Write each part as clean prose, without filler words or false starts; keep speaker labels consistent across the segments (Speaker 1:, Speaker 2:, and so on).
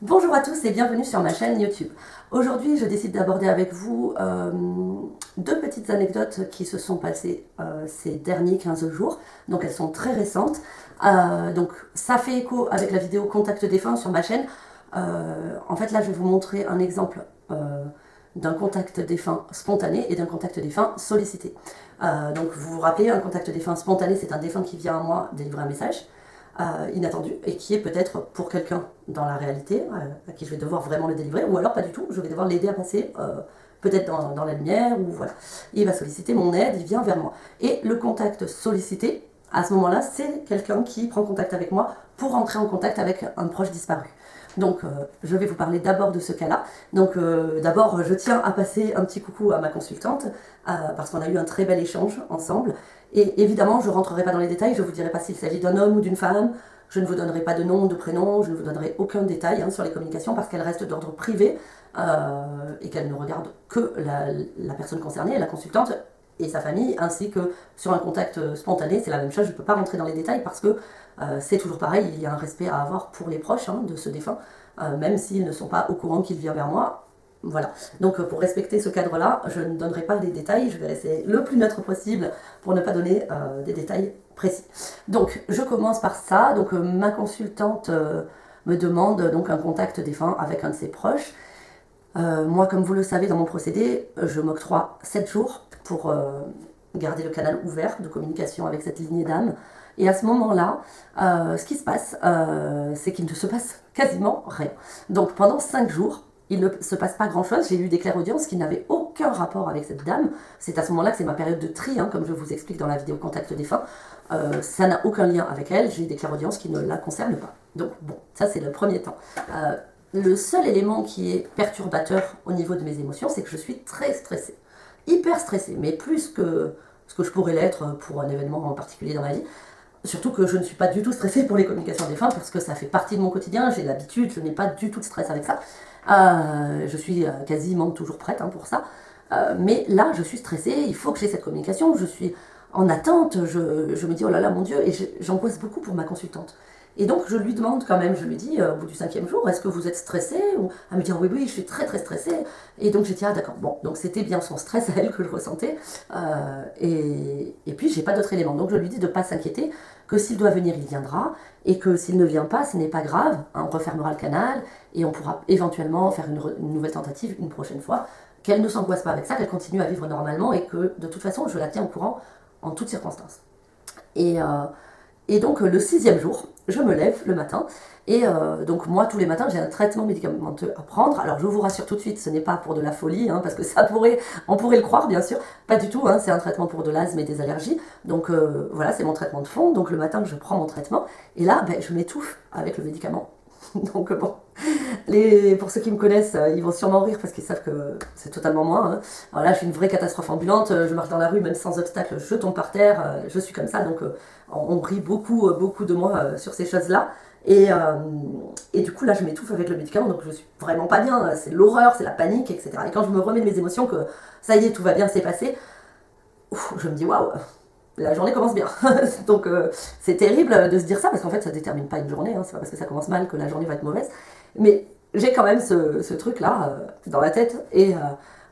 Speaker 1: Bonjour à tous et bienvenue sur ma chaîne YouTube. Aujourd'hui, je décide d'aborder avec vous deux petites anecdotes qui se sont passées ces derniers 15 jours. Donc elles sont très récentes. Donc ça fait écho avec la vidéo Contact défunt sur ma chaîne. En fait là, je vais vous montrer un exemple d'un contact défunt spontané et d'un contact défunt sollicité. Donc vous vous rappelez, un contact défunt spontané, c'est un défunt qui vient à moi délivrer un message inattendu et qui est peut-être pour quelqu'un dans la réalité à qui je vais devoir vraiment le délivrer, ou alors pas du tout, je vais devoir l'aider à passer peut-être dans la lumière, ou voilà. Il va solliciter mon aide, il vient vers moi. Et le contact sollicité, à ce moment-là, c'est quelqu'un qui prend contact avec moi pour entrer en contact avec un proche disparu. Donc je vais vous parler d'abord de ce cas-là. Donc d'abord, je tiens à passer un petit coucou à ma consultante, parce qu'on a eu un très bel échange ensemble. Et évidemment, je ne rentrerai pas dans les détails, je ne vous dirai pas s'il s'agit d'un homme ou d'une femme, je ne vous donnerai pas de nom, de prénom, je ne vous donnerai aucun détail sur les communications parce qu'elles restent d'ordre privé et qu'elles ne regardent que la personne concernée, la consultante et sa famille, ainsi que sur un contact spontané, c'est la même chose, je ne peux pas rentrer dans les détails parce que c'est toujours pareil, il y a un respect à avoir pour les proches de ce défunt, même s'ils ne sont pas au courant qu'il vient vers moi. Voilà, donc pour respecter ce cadre-là, je ne donnerai pas des détails, je vais rester le plus neutre possible pour ne pas donner des détails précis. Donc je commence par ça, donc ma consultante me demande donc un contact défunt avec un de ses proches. Moi, comme vous le savez, dans mon procédé, je m'octroie 7 jours pour garder le canal ouvert de communication avec cette lignée d'âme. Et à ce moment-là, ce qui se passe, c'est qu'il ne se passe quasiment rien. Donc pendant 5 jours, il ne se passe pas grand-chose. J'ai eu des clairaudiences qui n'avaient aucun rapport avec cette dame. C'est à ce moment-là que c'est ma période de tri, comme je vous explique dans la vidéo Contact défunt. Ça n'a aucun lien avec elle. J'ai eu des clairaudiences qui ne la concernent pas. Donc bon, ça c'est le premier temps. Le seul élément qui est perturbateur au niveau de mes émotions, c'est que je suis très stressée. Hyper stressée, mais plus que ce que je pourrais l'être pour un événement en particulier dans ma vie. Surtout que je ne suis pas du tout stressée pour les communications défunts parce que ça fait partie de mon quotidien, j'ai l'habitude, je n'ai pas du tout de stress avec ça. Je suis quasiment toujours prête pour ça. Mais là, je suis stressée, il faut que j'ai cette communication, je suis en attente, je me dis oh là là mon Dieu, et j'angoisse beaucoup pour ma consultante. Et donc je lui demande quand même, je lui dis au bout du 5e jour, est-ce que vous êtes stressée? Elle me dit oui, oui, je suis très très stressée. Et donc j'ai dit ah d'accord, bon, donc c'était bien son stress à elle que je ressentais. Et puis j'ai pas d'autre élément. Donc je lui dis de ne pas s'inquiéter, que s'il doit venir, il viendra, et que s'il ne vient pas, ce n'est pas grave, on refermera le canal, et on pourra éventuellement faire une nouvelle tentative une prochaine fois, qu'elle ne s'angoisse pas avec ça, qu'elle continue à vivre normalement, et que de toute façon, je la tiens au courant en toutes circonstances. Et donc le 6e jour, je me lève le matin, et donc moi tous les matins j'ai un traitement médicamenteux à prendre. Alors je vous rassure tout de suite, ce n'est pas pour de la folie, parce que on pourrait le croire bien sûr, pas du tout, c'est un traitement pour de l'asthme et des allergies. Donc voilà, c'est mon traitement de fond, donc le matin je prends mon traitement, et là je m'étouffe avec le médicament. Donc bon, pour ceux qui me connaissent, ils vont sûrement rire parce qu'ils savent que c'est totalement moi. Alors là, je suis une vraie catastrophe ambulante, je marche dans la rue, même sans obstacle, je tombe par terre, je suis comme ça, donc on rit beaucoup, beaucoup de moi sur ces choses-là. Et du coup, là, je m'étouffe avec le médicament, donc je suis vraiment pas bien, c'est l'horreur, c'est la panique, etc. Et quand je me remets de mes émotions, que ça y est, tout va bien, c'est passé, je me dis waouh, la journée commence bien. Donc c'est terrible de se dire ça parce qu'en fait ça détermine pas une journée, c'est pas parce que ça commence mal que la journée va être mauvaise. Mais j'ai quand même ce truc là dans la tête et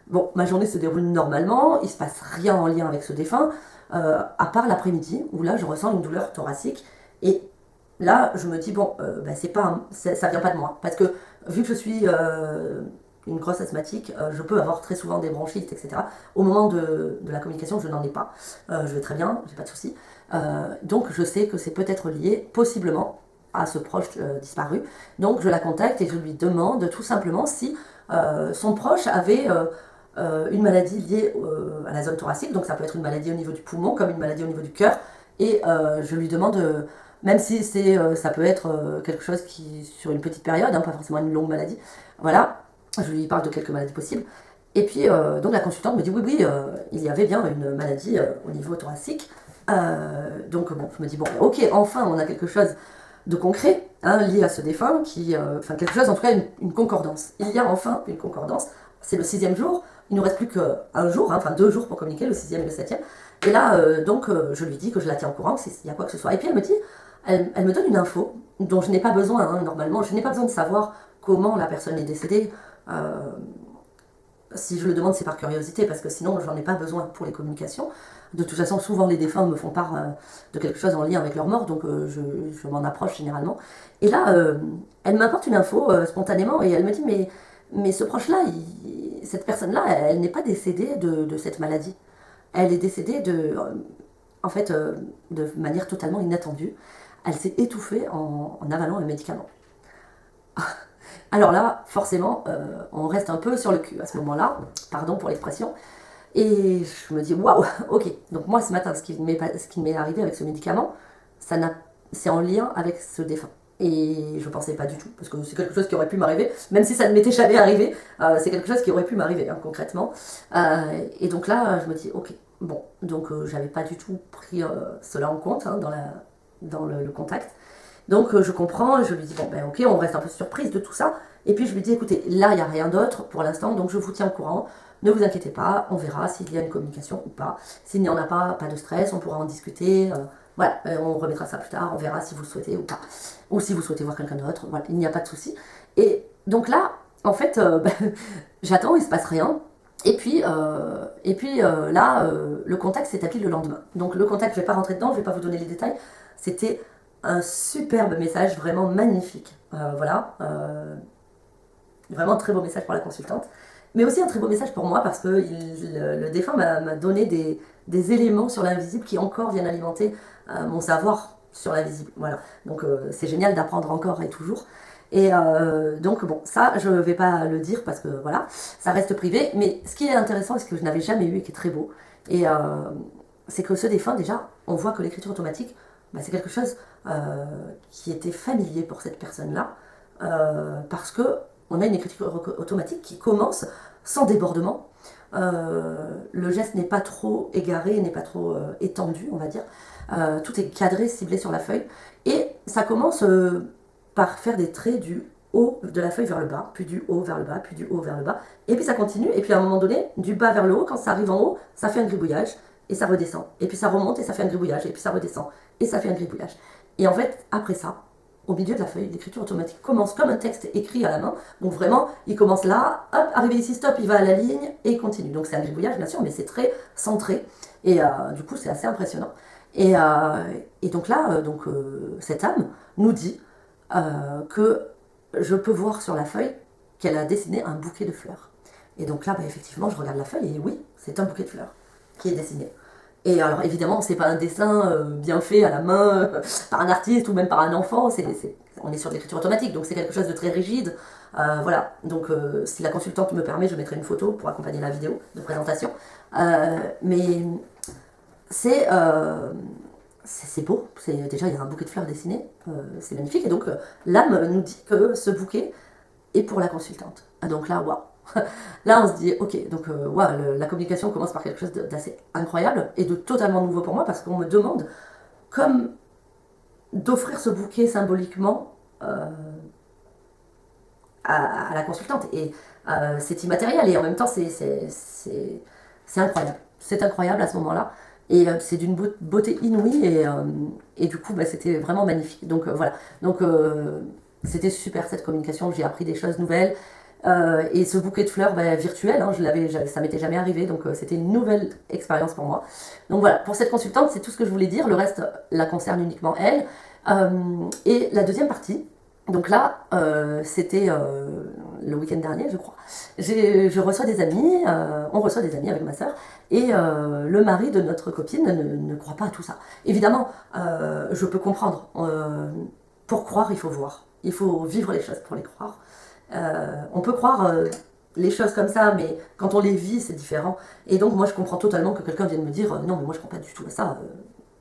Speaker 1: bon, ma journée se déroule normalement, il se passe rien en lien avec ce défunt, à part l'après-midi où là je ressens une douleur thoracique et là je me dis bon, c'est pas ça vient pas de moi parce que vu que je suis une grosse asthmatique, je peux avoir très souvent des bronchites, etc. Au moment de la communication, je n'en ai pas. Je vais très bien, j'ai pas de soucis. Donc je sais que c'est peut-être lié, possiblement, à ce proche disparu. Donc je la contacte et je lui demande tout simplement si son proche avait une maladie liée à la zone thoracique. Donc ça peut être une maladie au niveau du poumon, comme une maladie au niveau du cœur. Et je lui demande, même si ça peut être quelque chose qui, sur une petite période, pas forcément une longue maladie, voilà, je lui parle de quelques maladies possibles. Et puis, donc la consultante me dit oui, oui, il y avait bien une maladie au niveau thoracique. Donc, bon, je me dis, bon, ok, enfin, on a quelque chose de concret lié à ce défunt, enfin, quelque chose, en tout cas, une concordance. Il y a enfin une concordance. C'est le 6e jour. Il ne nous reste plus qu'un jour, enfin 2 jours pour communiquer, le 6e et le 7e. Et là, donc, je lui dis que je la tiens au courant, s'il y a quoi que ce soit. Et puis, elle me donne une info dont je n'ai pas besoin, normalement. Je n'ai pas besoin de savoir comment la personne est décédée. Si je le demande, c'est par curiosité, parce que sinon, j'en ai pas besoin pour les communications. De toute façon, souvent, les défunts me font part de quelque chose en lien avec leur mort, donc je m'en approche généralement. Et là, elle m'apporte une info spontanément, et elle me dit, mais ce proche-là, cette personne-là, elle n'est pas décédée de cette maladie. Elle est décédée en fait, de manière totalement inattendue. Elle s'est étouffée en avalant un médicament. Alors là, forcément, on reste un peu sur le cul à ce moment-là, pardon pour l'expression, et je me dis, waouh, ok. Donc moi, ce matin, ce qui m'est arrivé avec ce médicament, c'est en lien avec ce défunt. Et je ne pensais pas du tout, parce que c'est quelque chose qui aurait pu m'arriver, même si ça ne m'était jamais arrivé, c'est quelque chose qui aurait pu m'arriver, hein, concrètement. Et donc là, je me dis, ok, bon, donc j'avais pas du tout pris cela en compte hein, dans le contact. Donc je comprends, je lui dis, bon ben ok, on reste un peu surprise de tout ça. Et puis je lui dis, écoutez, là il n'y a rien d'autre pour l'instant, donc je vous tiens au courant. Ne vous inquiétez pas, on verra s'il y a une communication ou pas. S'il n'y en a pas, pas de stress, on pourra en discuter. Voilà, on remettra ça plus tard, on verra si vous le souhaitez ou pas. Ou si vous souhaitez voir quelqu'un d'autre, voilà, il n'y a pas de souci. Et donc là, en fait, j'attends, il ne se passe rien. Et puis là, le contact s'est établi le lendemain. Donc le contact, je ne vais pas rentrer dedans, je ne vais pas vous donner les détails. C'était un superbe message, vraiment magnifique. Voilà, vraiment un très beau message pour la consultante. Mais aussi un très beau message pour moi parce que le défunt m'a donné des éléments sur l'invisible qui encore viennent alimenter mon savoir sur l'invisible. Voilà, donc c'est génial d'apprendre encore et toujours. Et donc bon, ça je ne vais pas le dire parce que voilà, ça reste privé. Mais ce qui est intéressant et ce que je n'avais jamais eu et qui est très beau, et c'est que ce défunt déjà, on voit que l'écriture automatique, bah, c'est quelque chose qui était familier pour cette personne-là, parce que on a une écriture automatique qui commence sans débordement. Le geste n'est pas trop égaré, n'est pas trop étendu, on va dire. Tout est cadré, ciblé sur la feuille. Et ça commence par faire des traits du haut de la feuille vers le bas, puis du haut vers le bas, puis du haut vers le bas. Et puis ça continue, et puis à un moment donné, du bas vers le haut, quand ça arrive en haut, ça fait un gribouillage, et ça redescend. Et puis ça remonte, et ça fait un gribouillage, et puis ça redescend, et ça fait un gribouillage. Et en fait, après ça, au milieu de la feuille, l'écriture automatique commence comme un texte écrit à la main. Donc vraiment, il commence là, hop, arrivé ici, stop, il va à la ligne et il continue. Donc c'est un gribouillage, bien sûr, mais c'est très centré. Et du coup, c'est assez impressionnant. Et donc là, cette âme nous dit que je peux voir sur la feuille qu'elle a dessiné un bouquet de fleurs. Et donc là, bah, effectivement, je regarde la feuille et oui, c'est un bouquet de fleurs qui est dessiné. Et alors évidemment, c'est pas un dessin bien fait à la main par un artiste ou même par un enfant, on est sur de l'écriture automatique, donc c'est quelque chose de très rigide. Voilà, donc si la consultante me permet, je mettrai une photo pour accompagner la vidéo de présentation. Mais c'est beau, déjà il y a un bouquet de fleurs dessiné, c'est magnifique, et donc l'âme nous dit que ce bouquet est pour la consultante. Donc là, waouh! Là, on se dit, ok, donc la communication commence par quelque chose d'assez incroyable et de totalement nouveau pour moi parce qu'on me demande comme d'offrir ce bouquet symboliquement à la consultante. Et c'est immatériel et en même temps, c'est incroyable. C'est incroyable à ce moment-là. Et c'est d'une beauté inouïe et du coup, bah, c'était vraiment magnifique. Donc voilà. Donc c'était super cette communication. J'ai appris des choses nouvelles. Et ce bouquet de fleurs bah, virtuel, hein, ça m'était jamais arrivé, donc c'était une nouvelle expérience pour moi. Donc voilà, pour cette consultante, c'est tout ce que je voulais dire, le reste la concerne uniquement elle. Et la deuxième partie, donc là, c'était le week-end dernier, je crois. Je reçois des amis, on reçoit des amis avec ma sœur, et le mari de notre copine ne croit pas à tout ça. Évidemment, je peux comprendre. Pour croire, il faut voir. Il faut vivre les choses pour les croire. On peut croire les choses comme ça, mais quand on les vit, c'est différent. Et donc, moi, je comprends totalement que quelqu'un vienne me dire non, mais moi, je ne crois pas du tout à ça.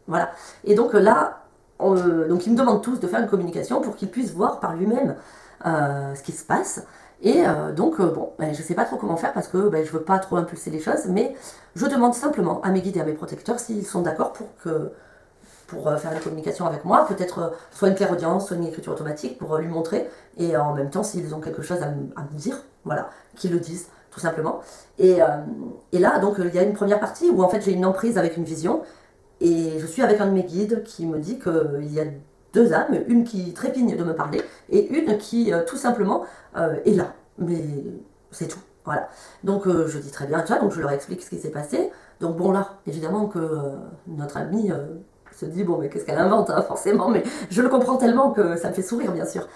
Speaker 1: Voilà. Et donc là, donc ils me demandent tous de faire une communication pour qu'ils puissent voir par lui-même ce qui se passe. Et bon, ben, je ne sais pas trop comment faire parce que ben, je ne veux pas trop impulser les choses, mais je demande simplement à mes guides et à mes protecteurs s'ils sont d'accord pour faire la communication avec moi, peut-être soit une clairaudience, soit une écriture automatique pour lui montrer, et en même temps, s'ils ont quelque chose à me dire, voilà, qu'ils le disent, tout simplement. Et là, donc, il y a une première partie où, en fait, j'ai une emprise avec une vision, et je suis avec un de mes guides qui me dit qu'il y a deux âmes, une qui trépigne de me parler et une qui tout simplement est là. Mais c'est tout. Voilà. Donc je dis très bien, tu vois, donc je leur explique ce qui s'est passé. Donc bon là, évidemment que notre amie se dit bon mais qu'est-ce qu'elle invente hein, forcément, mais je le comprends tellement que ça me fait sourire bien sûr.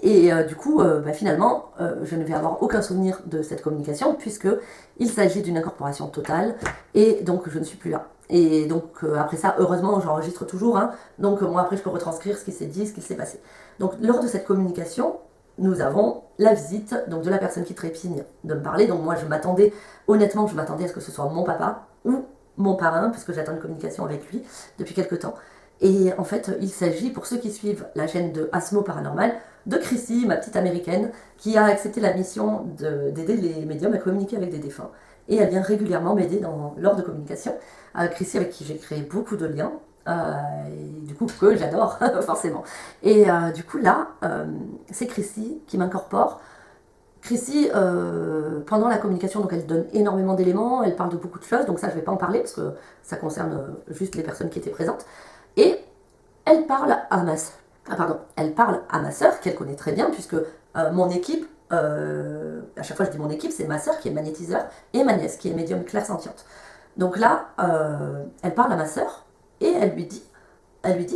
Speaker 1: Et, du coup, finalement, je ne vais avoir aucun souvenir de cette communication puisque il s'agit d'une incorporation totale et donc je ne suis plus là. Et donc après ça, heureusement, j'enregistre toujours. Hein, donc moi après, je peux retranscrire ce qui s'est dit, ce qui s'est passé. Donc lors de cette communication, nous avons la visite donc de la personne qui trépigne de me parler. Donc moi, honnêtement, je m'attendais à ce que ce soit mon papa ou mon parrain puisque j'attends une communication avec lui depuis quelques temps. Et en fait, il s'agit, pour ceux qui suivent la chaîne de Asmo Paranormal, de Chrissy, ma petite américaine, qui a accepté la mission d'aider les médiums à communiquer avec des défunts. Et elle vient régulièrement m'aider lors de communication. Chrissy, avec qui j'ai créé beaucoup de liens, et du coup, que j'adore, forcément. Et du coup, là, c'est Chrissy qui m'incorpore. Chrissy, pendant la communication, donc elle donne énormément d'éléments, elle parle de beaucoup de choses, donc ça, je ne vais pas en parler, parce que ça concerne juste les personnes qui étaient présentes. Et elle parle à ma sœur. Ah pardon, elle parle à ma sœur, qu'elle connaît très bien, puisque mon équipe, à chaque fois je dis mon équipe, c'est ma sœur qui est magnétiseur et ma nièce qui est médium clairsentiente. Donc là, elle parle à ma sœur et elle lui dit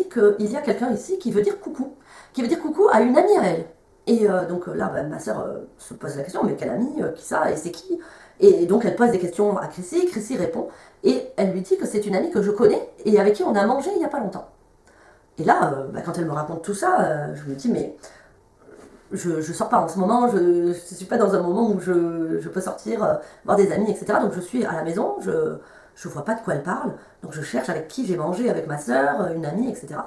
Speaker 1: qu'il y a quelqu'un ici qui veut dire coucou à une amie à elle. Et donc là, ma sœur se pose la question, mais quelle amie, qui ça, et c'est qui? Et donc elle pose des questions à Chrissy, Chrissy répond, et elle lui dit que c'est une amie que je connais et avec qui on a mangé il n'y a pas longtemps. Et là, quand elle me raconte tout ça, je me dis, mais je sors pas en ce moment, je ne suis pas dans un moment où je peux sortir, voir des amis, etc. Donc je suis à la maison, je vois pas de quoi elle parle, donc je cherche avec qui j'ai mangé, avec ma soeur, une amie, etc.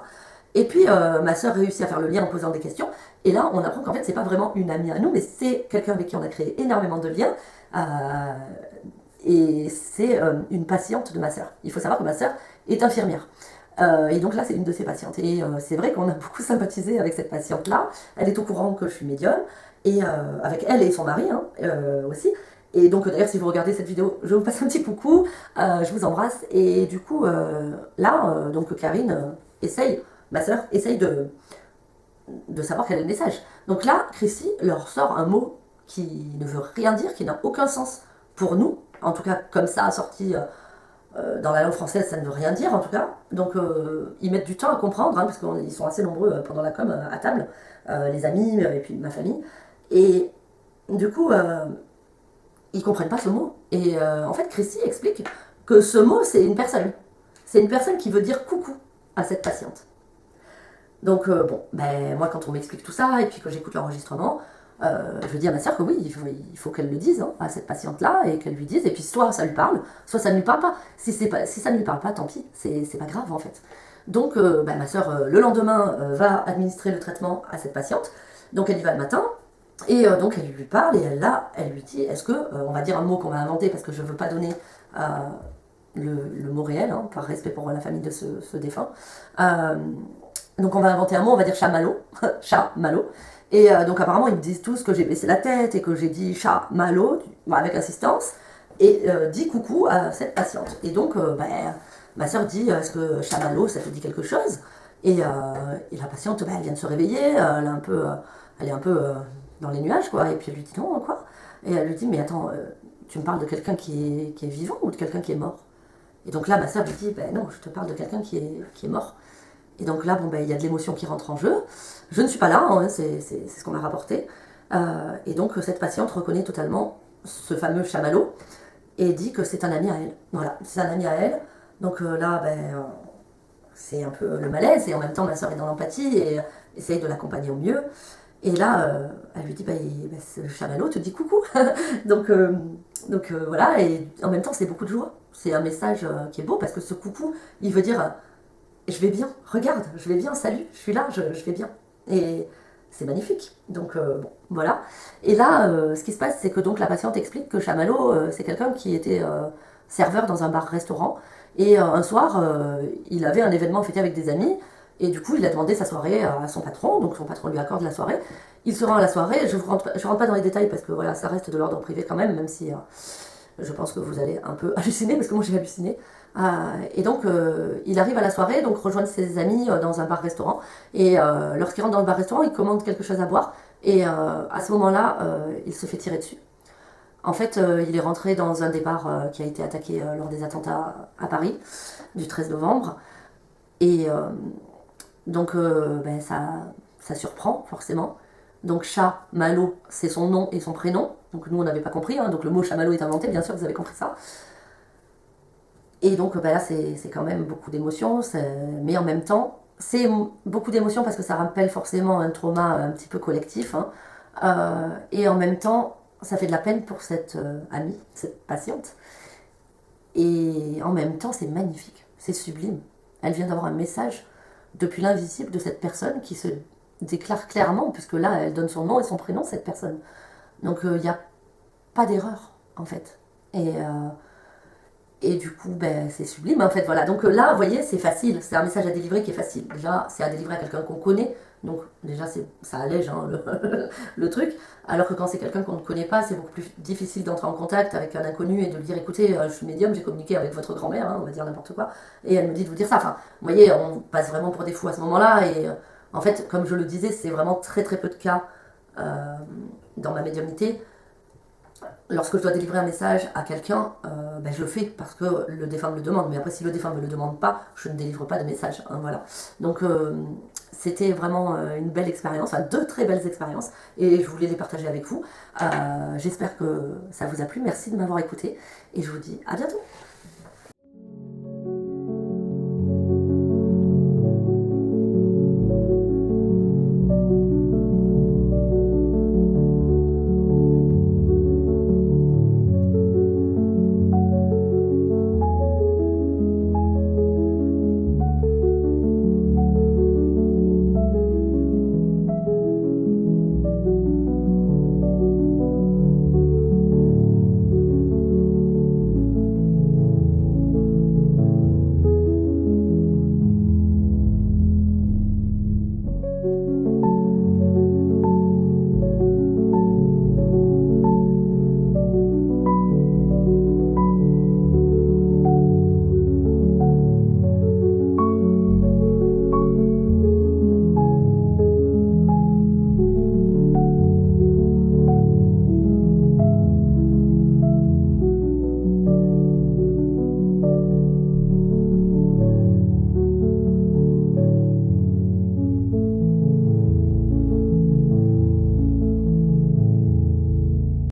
Speaker 1: Et puis ma soeur réussit à faire le lien en posant des questions, et là on apprend qu'en fait c'est pas vraiment une amie à nous, mais c'est quelqu'un avec qui on a créé énormément de liens, et c'est une patiente de ma soeur. Il faut savoir que ma soeur est infirmière. Et donc là, c'est une de ses patientes. Et c'est vrai qu'on a beaucoup sympathisé avec cette patiente-là. Elle est au courant que je suis médium. Et avec elle et son mari hein, aussi. Et donc d'ailleurs, si vous regardez cette vidéo, je vous passe un petit coucou. Je vous embrasse. Et du coup, là, donc Karine ma soeur, essaye de savoir quel est le message. Donc là, Chrissy leur sort un mot qui ne veut rien dire, qui n'a aucun sens pour nous. En tout cas, comme ça, sorti dans la langue française, ça ne veut rien dire en tout cas. Donc ils mettent du temps à comprendre, hein, parce qu'ils sont assez nombreux pendant la com à table, les amis et puis ma famille. Et du coup, ils comprennent pas ce mot. Et en fait, Chrissy explique que ce mot, c'est une personne. C'est une personne qui veut dire coucou à cette patiente. Donc moi quand on m'explique tout ça et puis que j'écoute l'enregistrement, je dis à ma soeur que oui, il faut qu'elle le dise hein, à cette patiente-là et qu'elle lui dise. Et puis soit ça lui parle, soit ça ne lui parle pas. Si ça ne lui parle pas, tant pis, c'est pas grave en fait. Donc ma soeur, le lendemain, va administrer le traitement à cette patiente. Donc elle y va le matin. Et donc elle lui parle et elle lui dit, est-ce que, on va dire un mot qu'on va inventer parce que je ne veux pas donner le mot réel, hein, par respect pour la famille de ce défunt. Donc on va inventer un mot, on va dire chamallow, chamallow. Et donc apparemment ils me disent tous que j'ai baissé la tête et que j'ai dit chamallow avec insistance et dit coucou à cette patiente. Et donc ma soeur dit est-ce que chamallow ça te dit quelque chose et la patiente elle vient de se réveiller, elle est un peu dans les nuages quoi. Et puis elle lui dit non quoi. Et elle lui dit mais attends tu me parles de quelqu'un qui est vivant ou de quelqu'un qui est mort? Et donc là ma soeur lui dit non je te parle de quelqu'un qui est mort. Et donc là, il y a de l'émotion qui rentre en jeu. Je ne suis pas là, hein, c'est ce qu'on m'a rapporté. Et donc cette patiente reconnaît totalement ce fameux chamallow et dit que c'est un ami à elle. Voilà, c'est un ami à elle. Donc là, c'est un peu le malaise et en même temps ma soeur est dans l'empathie et essaye de l'accompagner au mieux. Et là, elle lui dit ce chamallow te dit coucou. donc voilà, et en même temps c'est beaucoup de joie. C'est un message qui est beau parce que ce coucou, il veut dire je vais bien, regarde, je vais bien, salut, je suis là, je vais bien. Et c'est magnifique. Donc voilà. Et là, ce qui se passe, c'est que donc la patiente explique que chamallow, c'est quelqu'un qui était serveur dans un bar-restaurant. Et un soir, il avait un événement fêté avec des amis. Et du coup, il a demandé sa soirée à son patron. Donc son patron lui accorde la soirée. Il se rend à la soirée. Je rentre pas dans les détails parce que voilà, ça reste de l'ordre privé quand même si je pense que vous allez un peu halluciner parce que moi j'ai halluciné. Et donc, il arrive à la soirée, donc rejoindre ses amis dans un bar-restaurant. Et lorsqu'il rentre dans le bar-restaurant, il commande quelque chose à boire. Et à ce moment-là, il se fait tirer dessus. En fait, il est rentré dans un des bars qui a été attaqué lors des attentats à Paris, du 13 novembre. Et donc, ça surprend, forcément. Donc, Chat Malo, c'est son nom et son prénom. Donc, nous, on n'avait pas compris. Hein. Donc, le mot Chamallow est inventé, bien sûr, vous avez compris ça. Et donc, là, c'est quand même beaucoup d'émotions. Mais en même temps, c'est beaucoup d'émotions parce que ça rappelle forcément un trauma un petit peu collectif. Hein. Et en même temps, ça fait de la peine pour cette amie, cette patiente. Et en même temps, c'est magnifique, c'est sublime. Elle vient d'avoir un message depuis l'invisible de cette personne qui se déclare clairement, puisque là, elle donne son nom et son prénom, cette personne. Donc, il n'y a pas d'erreur, en fait. Et du coup, c'est sublime, en fait, voilà. Donc là, vous voyez, c'est facile, c'est un message à délivrer qui est facile. Déjà, c'est à délivrer à quelqu'un qu'on connaît, donc déjà, ça allège hein, le truc. Alors que quand c'est quelqu'un qu'on ne connaît pas, c'est beaucoup plus difficile d'entrer en contact avec un inconnu et de lui dire, écoutez, je suis médium, j'ai communiqué avec votre grand-mère, hein, on va dire n'importe quoi, et elle me dit de vous dire ça. Enfin, vous voyez, on passe vraiment pour des fous à ce moment-là, et en fait, comme je le disais, c'est vraiment très très peu de cas dans ma médiumnité. Lorsque je dois délivrer un message à quelqu'un, je le fais parce que le défunt me le demande. Mais après, si le défunt ne me le demande pas, je ne délivre pas de message. Hein, voilà. Donc, c'était vraiment une belle expérience, enfin deux très belles expériences. Et je voulais les partager avec vous. J'espère que ça vous a plu. Merci de m'avoir écouté. Et je vous dis à bientôt.